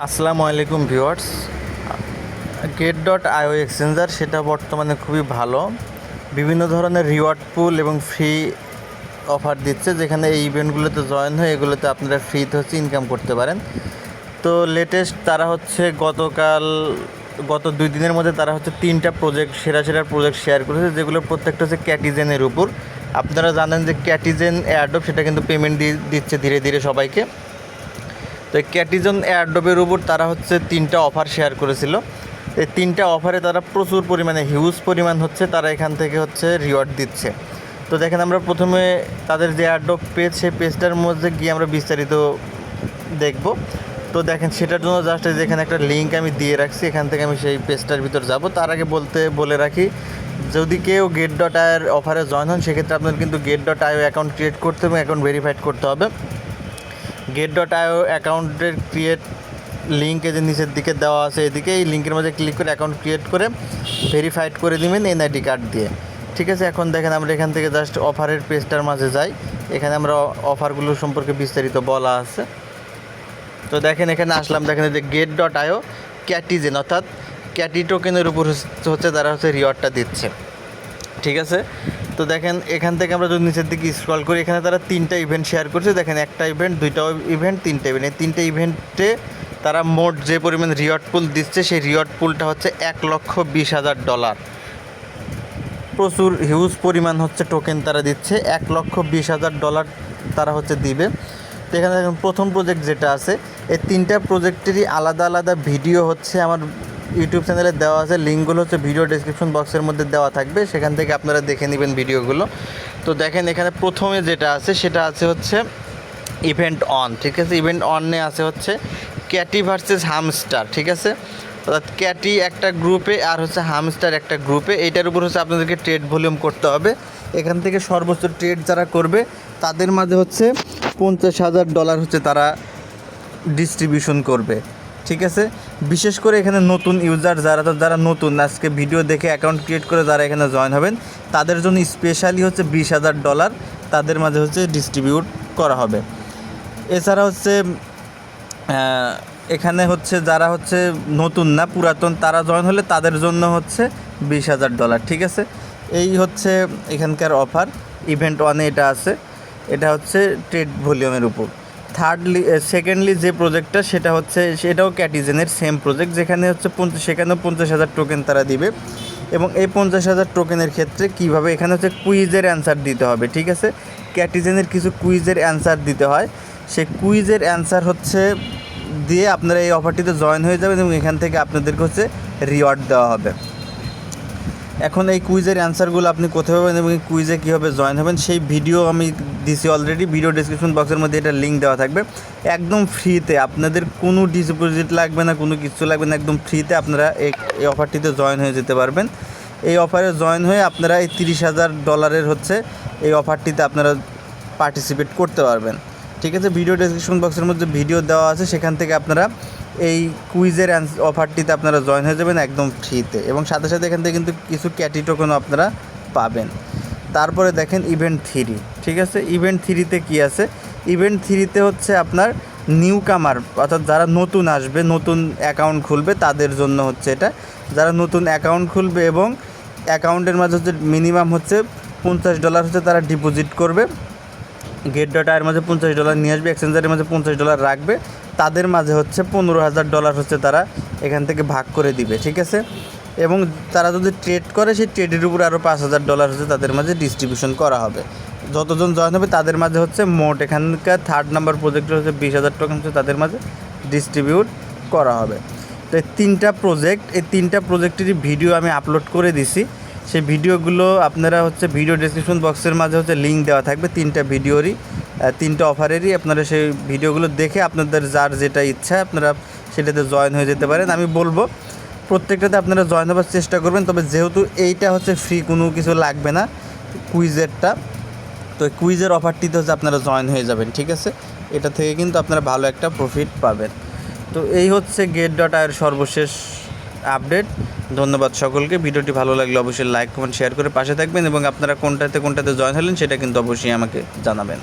আসসালামু আলাইকুম viewers. Get.io exchanger সেটা বর্তমানে খুবই ভালো, বিভিন্ন ধরনের রিওয়ার্ড পুল এবং ফ্রি অফার দিচ্ছে, যেখানে এই ইভেন্টগুলোতে জয়েন হয়ে এগুলোতে আপনারা ফ্রিতে ইনকাম করতে পারেন। তো লেটেস্ট তারা গত 2 দিনের মধ্যে তারা 3টা প্রজেক্ট সেরা প্রজেক্ট শেয়ার করেছে, যেগুলো প্রত্যেকটা ক্যাটিজেনের উপর। আপনারা জানেন যে ক্যাটিজেন এয়ারড্রপ সেটা কিন্তু পেমেন্ট দিচ্ছে ধীরে ধীরে সবাইকে। তো ক্যাটিজন এয়ারড্রপের উপর তারা 3টা অফার শেয়ার করেছিল। এই 3টা অফারে তারা প্রচুর পরিমাণে হিউজ পরিমাণ তারা এখান থেকে রিওয়ার্ড দিচ্ছে। তো দেখেন, আমরা প্রথমে তাদের যে এয়ারড্রপ পেজ, সেই পেজটার মধ্যে গিয়ে আমরা বিস্তারিত দেখব। তো দেখেন, সেটার জন্য জাস্ট যেখানে একটা লিঙ্ক আমি দিয়ে রাখছি, এখান থেকে আমি সেই পেজটার ভিতর যাব। তার আগে বলে রাখি, যদি কেউ Get.io অফারে জয়েন হন, সেক্ষেত্রে আপনার কিন্তু Get.io অ্যাকাউন্ট ক্রিয়েট করতে হবে, অ্যাকাউন্ট ভেরিফাইড করতে হবে। Get.io অ্যাকাউন্টের ক্রিয়েট লিঙ্ক যে নিচের দিকে দেওয়া আছে, এদিকে এই লিঙ্কের মধ্যে ক্লিক করে অ্যাকাউন্ট ক্রিয়েট করে ভেরিফাইড করে দিবেন এনআইডি কার্ড দিয়ে। ঠিক আছে, এখন দেখেন আমরা এখান থেকে জাস্ট অফারের পেজটার মাঝে যাই। এখানে আমরা অফারগুলো সম্পর্কে বিস্তারিত বলা আছে। তো দেখেন, এখানে আসলাম, দেখেন যে Get.io ক্যাটিজেন অর্থাৎ ক্যাটি টোকেনের উপর তারা রিওয়ার্ডটা দিচ্ছে। ঠিক আছে, তো দেখেন এখান থেকে আমরা যদি নিচের দিকে স্ক্রল করি, এখানে তারা 3টা ইভেন্ট শেয়ার করছে। দেখেন, একটা ইভেন্ট, 2টা ইভেন্ট, 3টা ইভেন্ট। এই 3টে ইভেন্টে তারা মোট যে পরিমাণ রিওয়ার্ড পুল দিচ্ছে, সেই রিওয়ার্ড পুলটা $1,20,000। প্রচুর হিউজ পরিমাণ টোকেন তারা দিচ্ছে, $1,20,000 তারা দিবে। তো এখানে দেখুন, প্রথম প্রজেক্ট যেটা আছে, এই 3টা প্রজেক্টেরই আলাদা আলাদা ভিডিও আমার ইউটিউব চ্যানেলে দেওয়া আছে। লিঙ্কগুলো ভিডিও ডেসক্রিপশন বক্সের মধ্যে দেওয়া থাকবে, সেখান থেকে আপনারা দেখে নেবেন ভিডিওগুলো। তো দেখেন, এখানে প্রথমে যেটা আছে সেটা আছে ইভেন্ট অন। ঠিক আছে, ইভেন্ট অনে আছে ক্যাটি ভার্সেস হামস্টার। ঠিক আছে, অর্থাৎ ক্যাটি একটা গ্রুপে আর হামস্টার একটা গ্রুপে। এইটার উপর আপনাদেরকে ট্রেড ভলিউম করতে হবে। এখান থেকে সর্বোচ্চ ট্রেড যারা করবে তাদের মাঝে $50,000 তারা ডিস্ট্রিবিউশন করবে। ঠিক আছে, বিশেষ করে এখানে নতুন ইউজার যারা নতুন আজকে ভিডিও দেখে অ্যাকাউন্ট ক্রিয়েট করে যারা এখানে জয়েন হবেন, তাদের জন্য স্পেশালি $20,000 তাদের মাঝে ডিস্ট্রিবিউট করা হবে। এছাড়া এখানে যারা নতুন না পুরাতন, তারা জয়েন হলে তাদের জন্য $20,000। ঠিক আছে, এই এখানকার অফার। ইভেন্ট ওয়ানে এটা আছে, এটা ট্রেড ভলিউমের উপর। সেকেন্ডলি যে প্রজেক্টটা সেটাও ক্যাটিজেনের সেম প্রজেক্ট, যেখানে সেখানেও 50,000 টোকেন তারা দিবে। এবং এই 50,000 টোকেনের ক্ষেত্রে কীভাবে, এখানে কুইজের অ্যান্সার দিতে হবে। ঠিক আছে, ক্যাটিজেনের কিছু কুইজের অ্যান্সার দিতে হয়। সেই কুইজের অ্যান্সার দিয়ে আপনারা এই অফারটিতে জয়েন হয়ে যাবেন এবং এখান থেকে আপনাদেরকে রিওয়ার্ড দেওয়া হবে। এখন এই কুইজের অ্যান্সারগুলো আপনি কোথায় পাবেন এবং এই কুইজে কীভাবে জয়েন হবেন, সেই ভিডিও আমি দিছি অলরেডি। ভিডিও ডেসক্রিপশন বক্সের মধ্যে এটা লিঙ্ক দেওয়া থাকবে। একদম ফ্রিতে, আপনাদের কোনো ডিপোজিট লাগবে না, কোনো কিছু লাগবে না, একদম ফ্রিতে আপনারা এই অফারটিতে জয়েন হয়ে যেতে পারবেন। এই অফারে জয়েন হয়ে আপনারা এই $30,000 এই অফারটিতে আপনারা পার্টিসিপেট করতে পারবেন। ঠিক আছে, ভিডিও ডেসক্রিপশন বক্সের মধ্যে ভিডিও দেওয়া আছে, সেখান থেকে আপনারা এই কুইজের অফারটিতে আপনারা জয়েন হয়ে যাবেন একদম ফ্রিতে। এবং সাথে সাথে এখান থেকে কিন্তু কিছু ক্যাটি টোকেনও আপনারা পাবেন। তারপরে দেখেন ইভেন্ট 3। ঠিক আছে, ইভেন্ট 3তে কী আছে? ইভেন্ট 3তে আপনার নিউ কামার অর্থাৎ যারা নতুন আসবে, নতুন অ্যাকাউন্ট খুলবে, তাদের জন্য এটা। যারা নতুন অ্যাকাউন্ট খুলবে এবং অ্যাকাউন্টের মাঝে মিনিমাম $50 তারা ডিপোজিট করবে। Get.io মাঝে $50 নিয়ে আসবে, এক্সচেঞ্জারের মাঝে $50 রাখবে, তাদের মাঝে $15,000 তারা এখান থেকে ভাগ করে দিবে। ঠিক আছে, এবং তারা যদি ট্রেড করে, সেই ট্রেডের উপর আরও $5,000 তাদের মাঝে ডিস্ট্রিবিউশন করা হবে। যতজন জয়েন হবে তাদের মাঝে মোট এখানকার 3rd নাম্বার প্রজেক্টের $20,000 টোকেন তাদের মাঝে ডিস্ট্রিবিউট করা হবে। তো এই 3টা প্রজেক্ট, এই 3টা প্রজেক্টেরই ভিডিও আমি আপলোড করে দিছি। সেই ভিডিওগুলো আপনারা ভিডিও ডেসক্রিপশন বক্সের মাঝে লিঙ্ক দেওয়া থাকবে 3টা ভিডিওরই, 3টা অফারেরই। আপনারা সেই ভিডিওগুলো দেখে আপনাদের যার যেটা ইচ্ছা আপনারা সেটাতে জয়েন হয়ে যেতে পারেন। আমি বলবো প্রত্যেকটাতে আপনারা জয়েন হওয়ার চেষ্টা করবেন, তবে যেহেতু এইটা ফ্রি, কোনো কিছু লাগবে না কুইজেরটা, তো কুইজের অফারটিতে আপনারা জয়েন হয়ে যাবেন। ঠিক আছে, এটা থেকে কিন্তু আপনারা ভালো একটা প্রফিট পাবেন। তো এই Get.io সর্বশেষ আপডেট। ধন্যবাদ সকলকে। ভিডিওটি ভালো লাগলে অবশ্যই লাইক, কমেন্ট, শেয়ার করে পাশে থাকবেন এবং আপনারা কোনটাতে জয়েন হলেন সেটা কিন্তু অবশ্যই আমাকে জানাবেন।